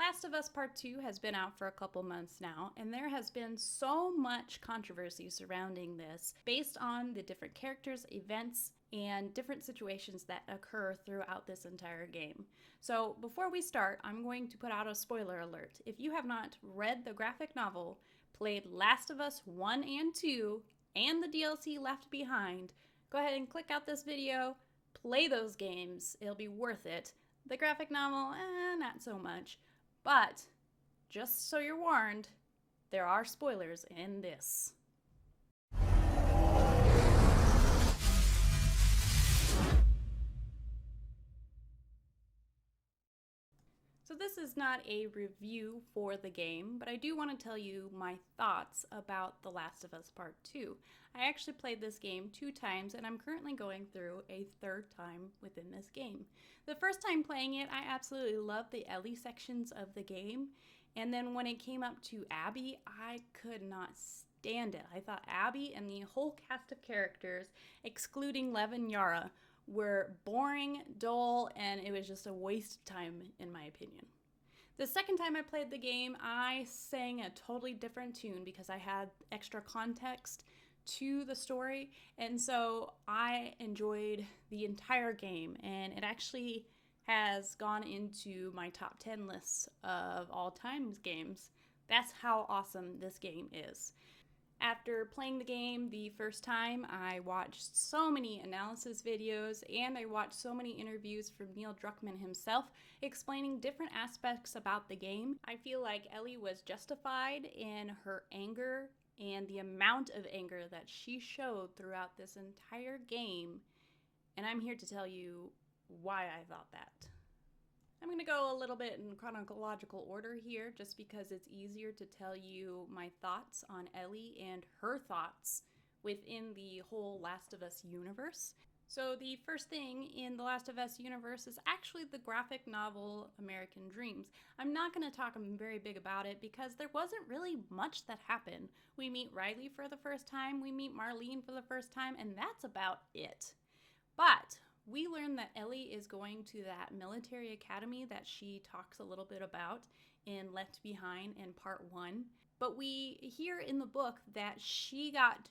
Last of Us Part 2 has been out for a couple months now, and there has been so much controversy surrounding this based on the different characters, events, and different situations that occur throughout this entire game. So before we start, I'm going to put out a spoiler alert. If you have not read the graphic novel, played Last of Us 1 and 2, and the DLC Left Behind, go ahead and click out this video, play those games, it'll be worth it. The graphic novel, not so much. But, just so you're warned, there are spoilers in this. So this is not a review for the game, but I do want to tell you my thoughts about The Last of Us Part 2. I actually played this game 2 times, and I'm currently going through a 3rd time within this game. The first time playing it, I absolutely loved the Ellie sections of the game, and then when it came up to Abby, I could not stand it. I thought Abby and the whole cast of characters, excluding Lev and Yara, were boring, dull, and it was just a waste of time in my opinion. The second time I played the game, I sang a totally different tune because I had extra context to the story, and so I enjoyed the entire game, and it actually has gone into my top 10 lists of all time games. That's how awesome this game is. After playing the game the first time, I watched so many analysis videos and I watched so many interviews from Neil Druckmann himself explaining different aspects about the game. I feel like Ellie was justified in her anger and the amount of anger that she showed throughout this entire game, and I'm here to tell you why I thought that. I'm going to go a little bit in chronological order here just because it's easier to tell you my thoughts on Ellie and her thoughts within the whole Last of Us universe. So the first thing in the Last of Us universe is actually the graphic novel American Dreams. I'm not going to talk very big about it because there wasn't really much that happened. We meet Riley for the first time, we meet Marlene for the first time, and that's about it. But we learn that Ellie is going to that military academy that she talks a little bit about in Left Behind in part 1. But we hear in the book that she got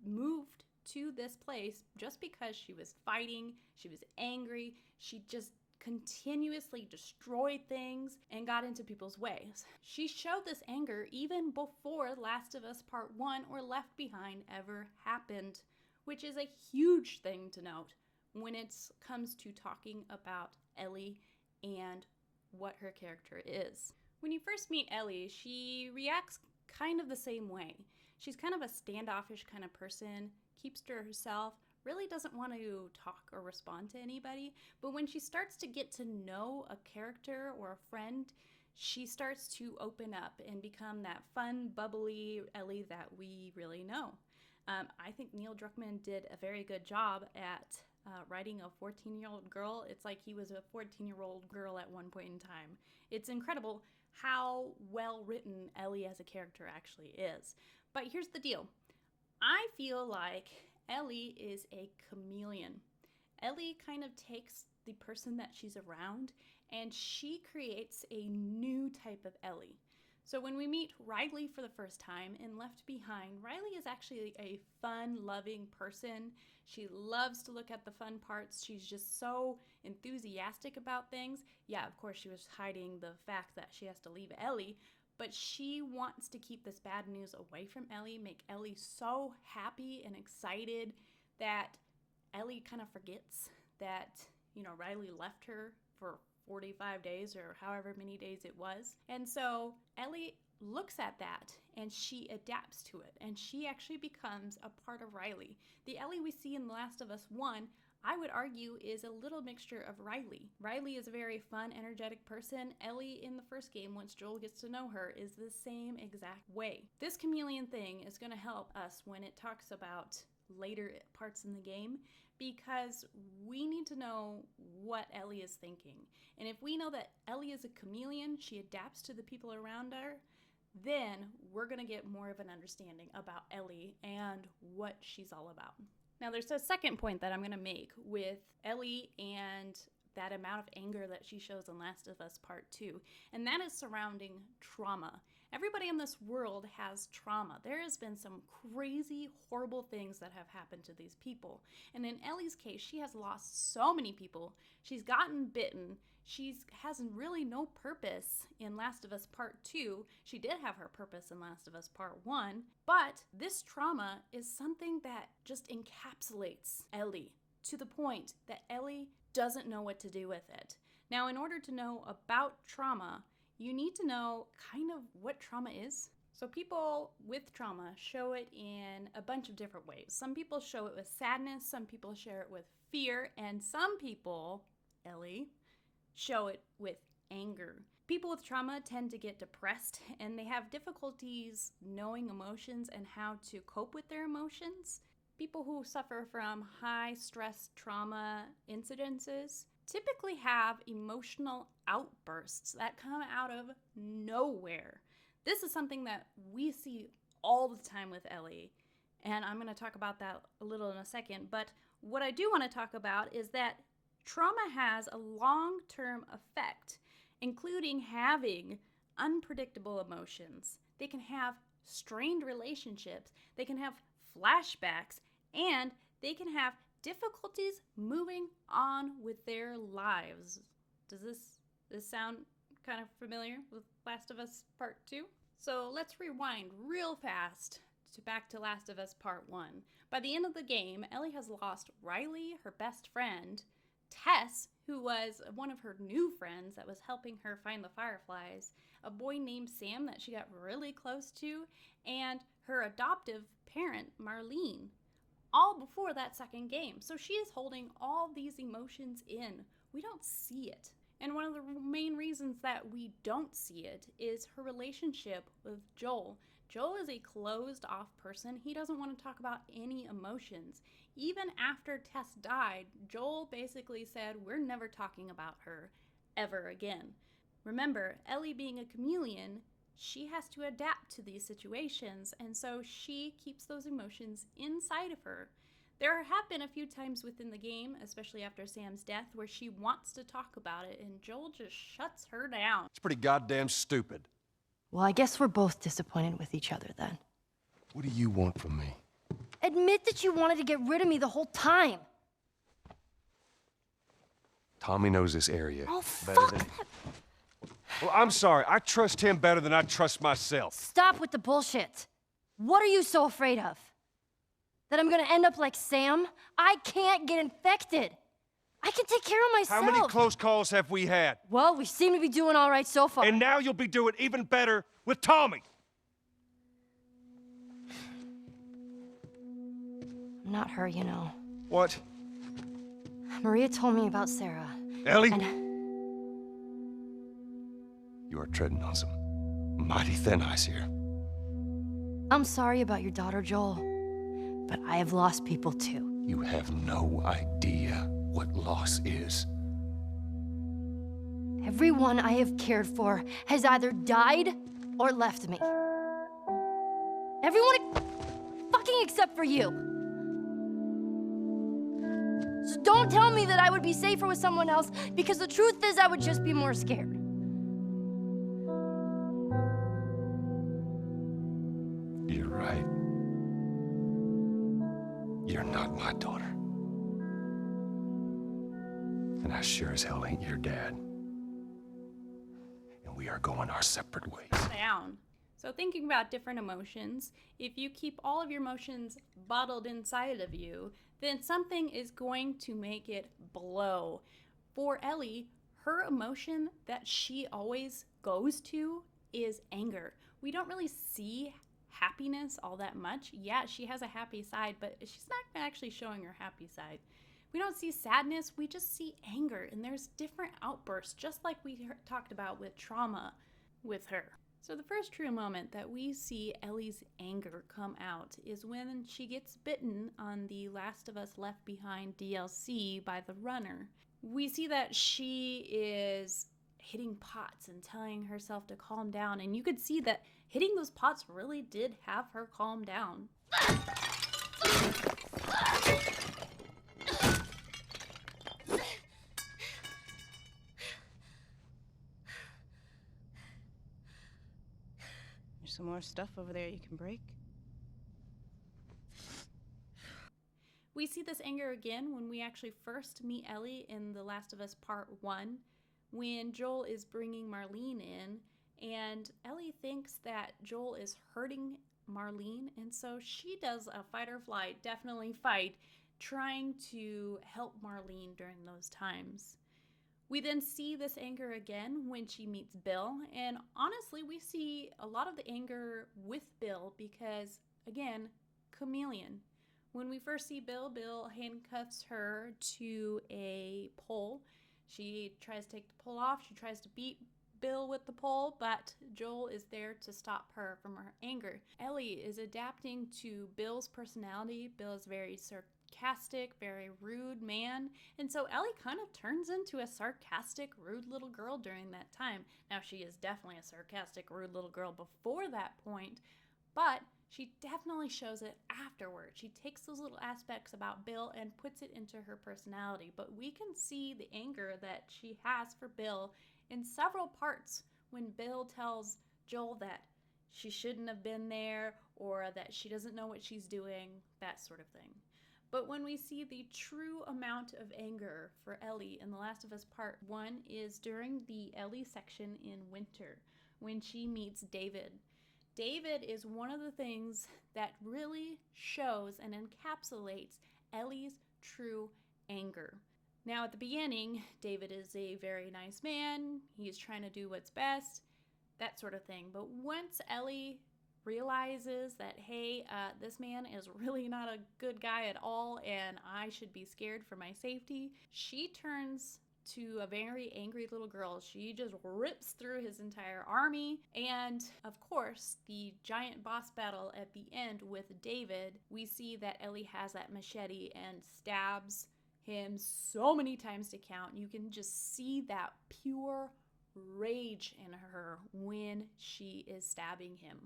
moved to this place just because she was fighting, she was angry, she just continuously destroyed things and got into people's ways. She showed this anger even before Last of Us Part 1 or Left Behind ever happened, which is a huge thing to note when it comes to talking about Ellie and what her character is. When you first meet Ellie, she reacts kind of the same way. She's kind of a standoffish kind of person, keeps to herself, really doesn't want to talk or respond to anybody, but when she starts to get to know a character or a friend, she starts to open up and become that fun, bubbly Ellie that we really know. I think Neil Druckmann did a very good job at writing a 14-year-old girl. It's like he was a 14-year-old girl at one point in time. It's incredible how well written Ellie as a character actually is. But here's the deal. I feel like Ellie is a chameleon. Ellie kind of takes the person that she's around and she creates a new type of Ellie. So when we meet Riley for the first time in Left Behind, Riley is actually a fun, loving person. She loves to look at the fun parts. She's just so enthusiastic about things. Yeah, of course, she was hiding the fact that she has to leave Ellie, but she wants to keep this bad news away from Ellie, make Ellie so happy and excited that Ellie kind of forgets that, Riley left her for 45 days or however many days it was. And so Ellie looks at that and she adapts to it and she actually becomes a part of Riley. The Ellie we see in The Last of Us 1, I would argue, is a little mixture of Riley. Riley is a very fun, energetic person. Ellie in the first game, once Joel gets to know her, is the same exact way. This chameleon thing is going to help us when it talks about later parts in the game because we need to know what Ellie is thinking. And if we know that Ellie is a chameleon, she adapts to the people around her, then we're going to get more of an understanding about Ellie and what she's all about. Now there's a second point that I'm going to make with Ellie and that amount of anger that she shows in Last of Us Part 2, and that is surrounding trauma. Everybody in this world has trauma. There has been some crazy, horrible things that have happened to these people. And in Ellie's case, she has lost so many people. She's gotten bitten. She has really no purpose in Last of Us Part 2. She did have her purpose in Last of Us Part 1. But this trauma is something that just encapsulates Ellie to the point that Ellie doesn't know what to do with it. Now, in order to know about trauma, you need to know kind of what trauma is. So people with trauma show it in a bunch of different ways. Some people show it with sadness, some people share it with fear, and some people, Ellie, show it with anger. People with trauma tend to get depressed, and they have difficulties knowing emotions and how to cope with their emotions. People who suffer from high stress trauma incidences typically have emotional outbursts that come out of nowhere. This is something that we see all the time with Ellie, and I'm going to talk about that a little in a second. But what I do want to talk about is that trauma has a long-term effect, including having unpredictable emotions. They can have strained relationships, they can have flashbacks, and they can have difficulties moving on with their lives. Does this sound kind of familiar with Last of Us Part 2? So let's rewind real fast back to Last of Us Part 1. By the end of the game, Ellie has lost Riley, her best friend, Tess, who was one of her new friends that was helping her find the Fireflies, a boy named Sam that she got really close to, and her adoptive parent, Marlene, all before that second game. So she is holding all these emotions in. We don't see it. And one of the main reasons that we don't see it is her relationship with Joel. Joel is a closed-off person. He doesn't want to talk about any emotions. Even after Tess died, Joel basically said, we're never talking about her ever again. Remember, Ellie being a chameleon, she has to adapt to these situations, and so she keeps those emotions inside of her. There have been a few times within the game, especially after Sam's death, where she wants to talk about it, and Joel just shuts her down. It's pretty goddamn stupid. Well, I guess we're both disappointed with each other then. What do you want from me? Admit that you wanted to get rid of me the whole time. Tommy knows this area Oh, better fuck than... that. Well, I'm sorry. I trust him better than I trust myself. Stop with the bullshit. What are you so afraid of? That I'm gonna end up like Sam? I can't get infected. I can take care of myself. How many close calls have we had? Well, we seem to be doing all right so far. And now you'll be doing even better with Tommy. I'm not her, you know. What? Maria told me about Sarah. Ellie? And You are treading on some mighty thin ice here. I'm sorry about your daughter, Joel. But I have lost people too. You have no idea what loss is. Everyone I have cared for has either died or left me. Everyone fucking except for you. So don't tell me that I would be safer with someone else, because the truth is I would just be more scared. You're right. You're not my daughter. And I sure as hell ain't your dad. And we are going our separate ways. Down. So thinking about different emotions, if you keep all of your emotions bottled inside of you, then something is going to make it blow. For Ellie, her emotion that she always goes to is anger. We don't really see happiness all that much. Yeah, she has a happy side, but she's not actually showing her happy side. We don't see sadness, we just see anger, and there's different outbursts, just like we talked about with trauma with her. So the first true moment that we see Ellie's anger come out is when she gets bitten on the Last of Us Left Behind DLC by the runner. We see that she is hitting pots and telling herself to calm down, and you could see that hitting those pots really did have her calm down. some more stuff over there you can break. We see this anger again when we actually first meet Ellie in The Last of Us Part 1, when Joel is bringing Marlene in, and Ellie thinks that Joel is hurting Marlene, and so she does a fight or flight, definitely fight, trying to help Marlene during those times. We then see this anger again when she meets Bill, and honestly, we see a lot of the anger with Bill because, again, chameleon. When we first see Bill, Bill handcuffs her to a pole. She tries to take the pole off. She tries to beat Bill with the pole, but Joel is there to stop her from her anger. Ellie is adapting to Bill's personality. Bill is very sarcastic, very rude man, and so Ellie kind of turns into a sarcastic, rude little girl during that time. Now, she is definitely a sarcastic, rude little girl before that point, but she definitely shows it afterward. She takes those little aspects about Bill and puts it into her personality. But we can see the anger that she has for Bill in several parts when Bill tells Joel that she shouldn't have been there or that she doesn't know what she's doing, that sort of thing. But when we see the true amount of anger for Ellie in The Last of Us Part 1 is during the Ellie section in Winter when she meets David. David is one of the things that really shows and encapsulates Ellie's true anger. Now, at the beginning, David is a very nice man. He's trying to do what's best, that sort of thing. But once Ellie realizes that, hey, this man is really not a good guy at all and I should be scared for my safety, she turns to a very angry little girl. She just rips through his entire army. And of course, the giant boss battle at the end with David, we see that Ellie has that machete and stabs him so many times to count. You can just see that pure rage in her when she is stabbing him.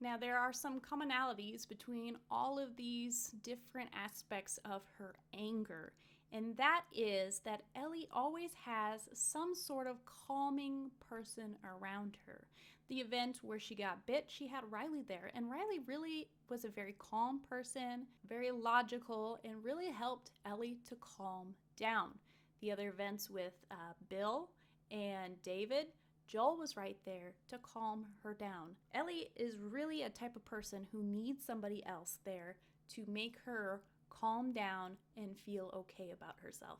Now, there are some commonalities between all of these different aspects of her anger, and that is that Ellie always has some sort of calming person around her. The event where she got bit, she had Riley there, and Riley really was a very calm person, very logical, and really helped Ellie to calm down. The other events with Bill and David, Joel was right there to calm her down. Ellie is really a type of person who needs somebody else there to make her calm down and feel okay about herself.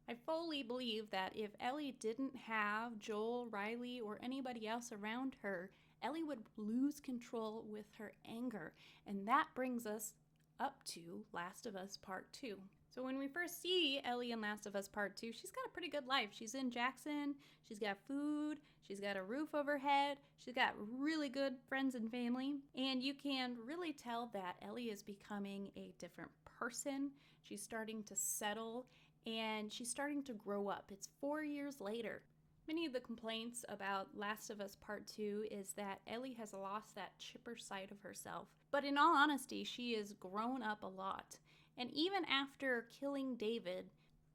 I fully believe that if Ellie didn't have Joel, Riley, or anybody else around her, Ellie would lose control with her anger. And that brings us up to Last of Us Part 2. So when we first see Ellie in Last of Us Part 2, she's got a pretty good life. She's in Jackson, she's got food, she's got a roof over her head, she's got really good friends and family, and you can really tell that Ellie is becoming a different person. She's starting to settle, and she's starting to grow up. It's 4 years later. Many of the complaints about Last of Us Part 2 is that Ellie has lost that chipper side of herself. But in all honesty, she has grown up a lot. And even after killing David,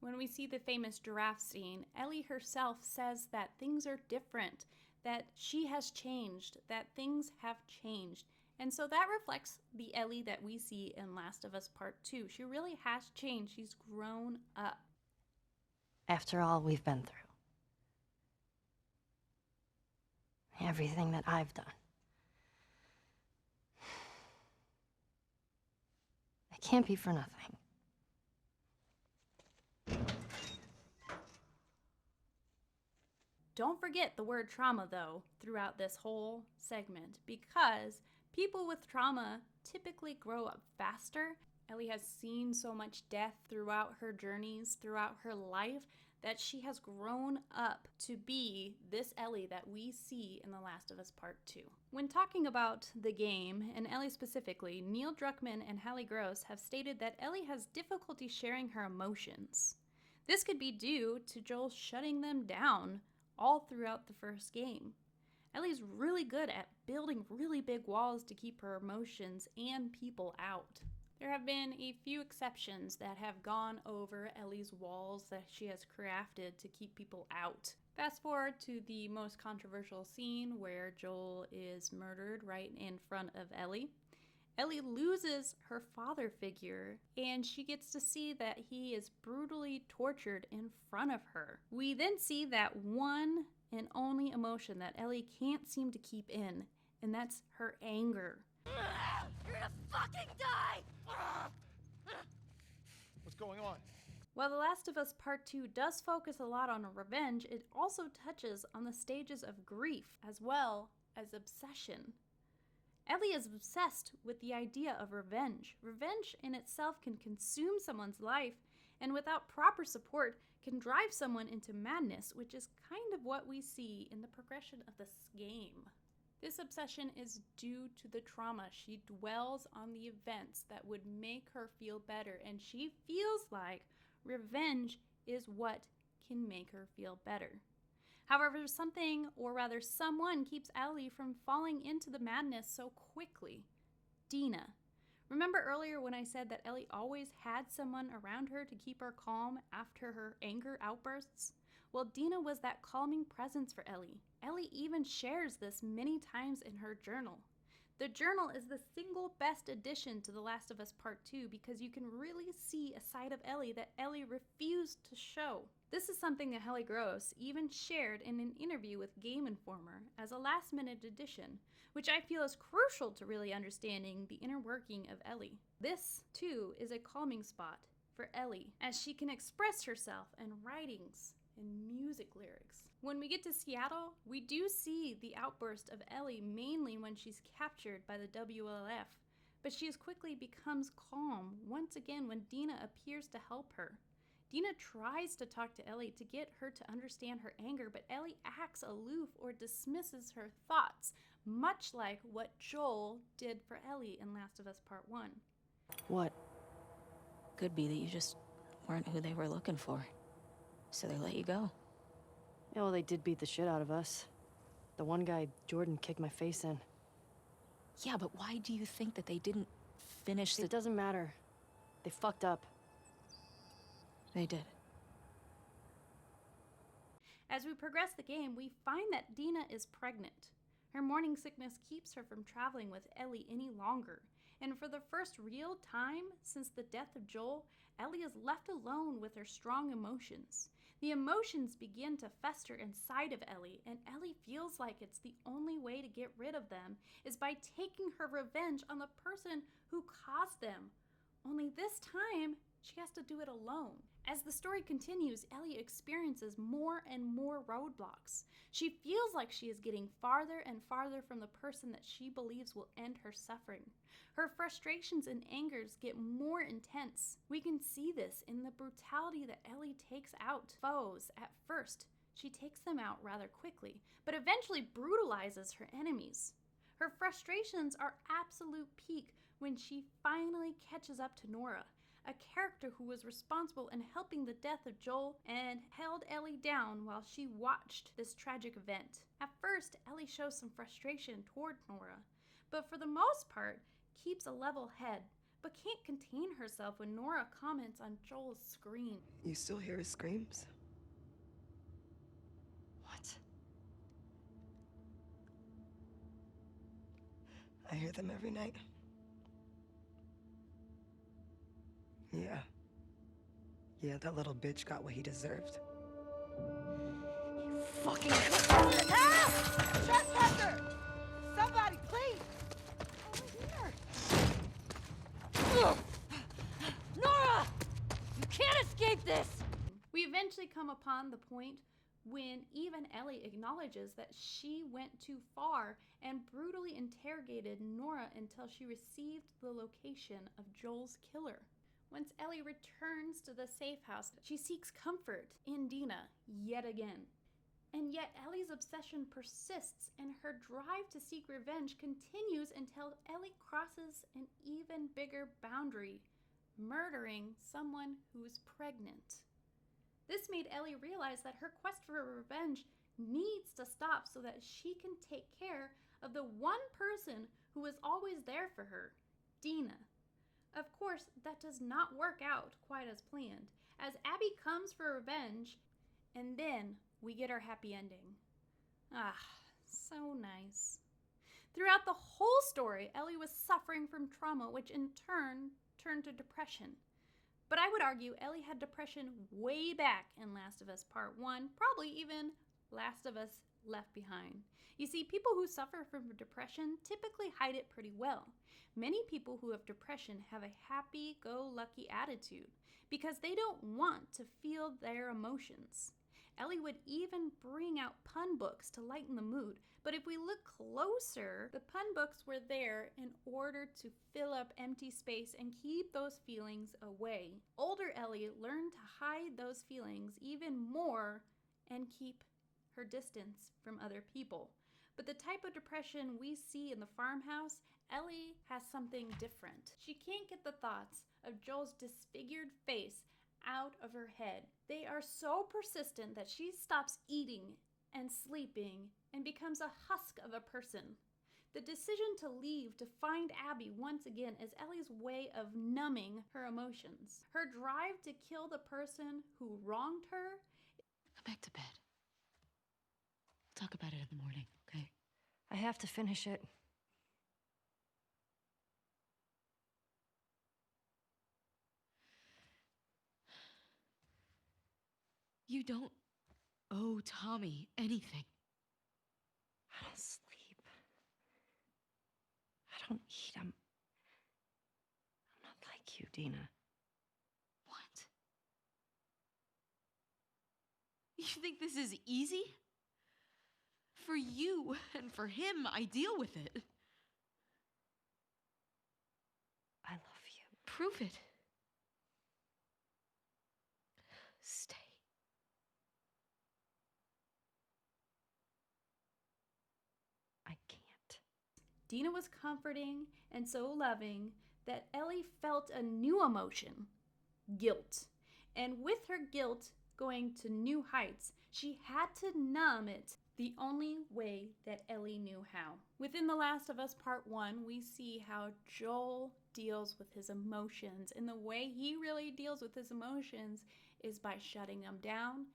when we see the famous giraffe scene, Ellie herself says that things are different, that she has changed, that things have changed. And so that reflects the Ellie that we see in Last of Us Part 2. She really has changed. She's grown up. After all we've been through. Everything that I've done. It can't be for nothing. Don't forget the word trauma, though, throughout this whole segment, because people with trauma typically grow up faster. Ellie has seen so much death throughout her journeys, throughout her life, that she has grown up to be this Ellie that we see in The Last of Us Part 2. When talking about the game, and Ellie specifically, Neil Druckmann and Hallie Gross have stated that Ellie has difficulty sharing her emotions. This could be due to Joel shutting them down all throughout the first game. Ellie's really good at building really big walls to keep her emotions and people out. There have been a few exceptions that have gone over Ellie's walls that she has crafted to keep people out. Fast forward to the most controversial scene where Joel is murdered right in front of Ellie. Ellie loses her father figure, and she gets to see that he is brutally tortured in front of her. We then see that one and only emotion that Ellie can't seem to keep in, and that's her anger. You're gonna fucking die! What's going on? While The Last of Us Part 2 does focus a lot on revenge, it also touches on the stages of grief as well as obsession. Ellie is obsessed with the idea of revenge. Revenge in itself can consume someone's life, and without proper support can drive someone into madness, which is kind of what we see in the progression of this game. This obsession is due to the trauma. She dwells on the events that would make her feel better, and she feels like revenge is what can make her feel better. However, something, or rather someone, keeps Ellie from falling into the madness so quickly. Dina. Remember earlier when I said that Ellie always had someone around her to keep her calm after her anger outbursts? Well, Dina was that calming presence for Ellie. Ellie even shares this many times in her journal. The journal is the single best addition to The Last of Us Part 2 because you can really see a side of Ellie that Ellie refused to show. This is something that Ellie Gross even shared in an interview with Game Informer as a last-minute addition, which I feel is crucial to really understanding the inner working of Ellie. This, too, is a calming spot for Ellie as she can express herself in writings and music lyrics. When we get to Seattle, we do see the outburst of Ellie mainly when she's captured by the WLF, but she as quickly becomes calm once again when Dina appears to help her. Dina tries to talk to Ellie to get her to understand her anger, but Ellie acts aloof or dismisses her thoughts, much like what Joel did for Ellie in Last of Us Part 1. What? Could be that you just weren't who they were looking for. So they let you go. Yeah, well, they did beat the shit out of us. The one guy, Jordan, kicked my face in. Yeah, but why do you think that they didn't finish the... It doesn't matter. They fucked up. They did. As we progress the game, we find that Dina is pregnant. Her morning sickness keeps her from traveling with Ellie any longer. And for the first real time since the death of Joel, Ellie is left alone with her strong emotions. The emotions begin to fester inside of Ellie, and Ellie feels like it's the only way to get rid of them is by taking her revenge on the person who caused them. Only this time, she has to do it alone. As the story continues, Ellie experiences more and more roadblocks. She feels like she is getting farther and farther from the person that she believes will end her suffering. Her frustrations and angers get more intense. We can see this in the brutality that Ellie takes out foes at first. She takes them out rather quickly, but eventually brutalizes her enemies. Her frustrations are absolute peak when she finally catches up to Nora, a character who was responsible in helping the death of Joel and held Ellie down while she watched this tragic event. At first, Ellie shows some frustration toward Nora, but for the most part, keeps a level head, but can't contain herself when Nora comments on Joel's scream. You still hear his screams? What? I hear them every night. Yeah, that little bitch got what he deserved. You fucking... Help! Trespasser! Somebody, please! Over here! Nora! You can't escape this! We eventually come upon the point when even Ellie acknowledges that she went too far and brutally interrogated Nora until she received the location of Joel's killer. Once Ellie returns to the safe house, she seeks comfort in Dina yet again. And yet Ellie's obsession persists and her drive to seek revenge continues until Ellie crosses an even bigger boundary, murdering someone who's pregnant. This made Ellie realize that her quest for revenge needs to stop so that she can take care of the one person who was always there for her, Dina. Of course, that does not work out quite as planned, as Abby comes for revenge, and then we get our happy ending. Ah, so nice. Throughout the whole story, Ellie was suffering from trauma, which in turn turned to depression. But I would argue Ellie had depression way back in Last of Us Part 1, probably even Last of Us Left Behind. You see, people who suffer from depression typically hide it pretty well. Many people who have depression have a happy-go-lucky attitude because they don't want to feel their emotions. Ellie would even bring out pun books to lighten the mood, but if we look closer, the pun books were there in order to fill up empty space and keep those feelings away. Older Ellie learned to hide those feelings even more and keep her distance from other people. But the type of depression we see in the farmhouse, Ellie has something different. She can't get the thoughts of Joel's disfigured face out of her head. They are so persistent that she stops eating and sleeping and becomes a husk of a person. The decision to leave to find Abby once again is Ellie's way of numbing her emotions. Her drive to kill the person who wronged her. Go back to bed. We'll talk about it in the morning, okay? I have to finish it. You don't owe Tommy anything. I don't sleep. I don't eat. I'm not like you, Dina. What? You think this is easy? For you and for him, I deal with it. I love you. Prove it. Stay. I can't. Dina was comforting and so loving that Ellie felt a new emotion, guilt. And with her guilt going to new heights, she had to numb it the only way that Ellie knew how. Within The Last of Us Part 1, we see how Joel deals with his emotions, and the way he really deals with his emotions is by shutting them down,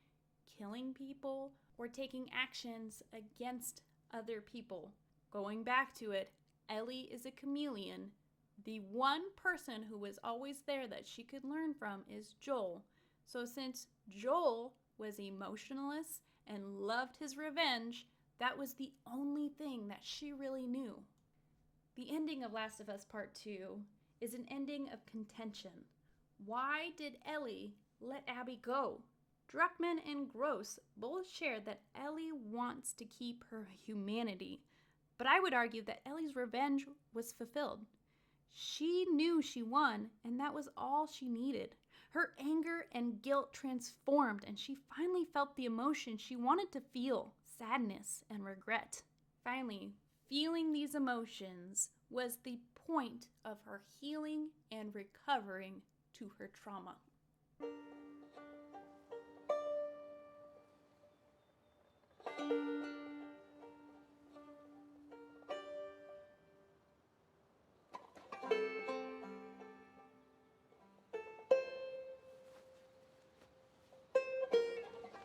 killing people, or taking actions against other people. Going back to it, Ellie is a chameleon. The one person who was always there that she could learn from is Joel. So since Joel was emotionless and loved his revenge, that was the only thing that she really knew. The ending of Last of Us Part 2 is an ending of contention. Why did Ellie let Abby go? Druckmann and Gross both shared that Ellie wants to keep her humanity, but I would argue that Ellie's revenge was fulfilled. She knew she won, and that was all she needed. Her anger and guilt transformed, and she finally felt the emotion she wanted to feel, sadness and regret. Finally, feeling these emotions was the point of her healing and recovering to her trauma.